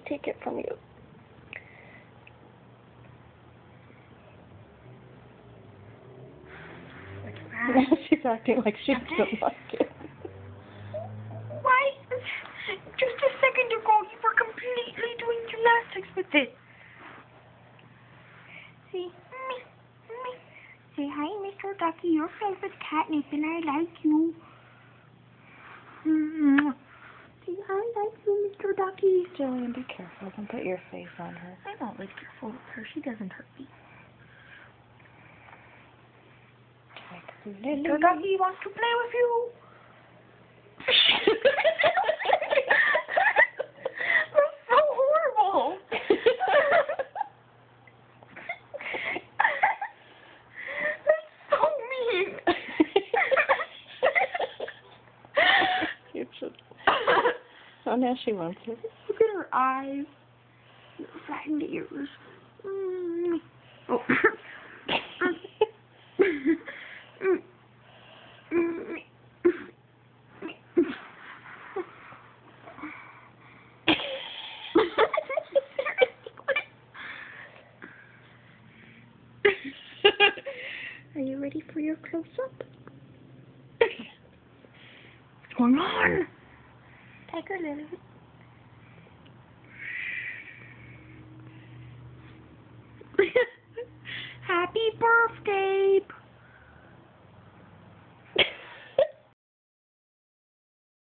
take it from you. Now she's acting like she doesn't like it. Why? Just a second ago you were completely doing gymnastics with it. See? Say hi, Mr. Ducky. Your favorite catnip and I like you. Say hi, I like you, Mr. Ducky. Jillian, be careful. Don't put your face on her. I'm always careful with her. She doesn't hurt me. Mr. Ducky wants to play with you. That's so horrible. That's so mean. You should. Oh, now she wants it. Look at her eyes. Flattened ears. Oh. Are you ready for your close-up? What's going on? Tiger Lily. Happy birthday!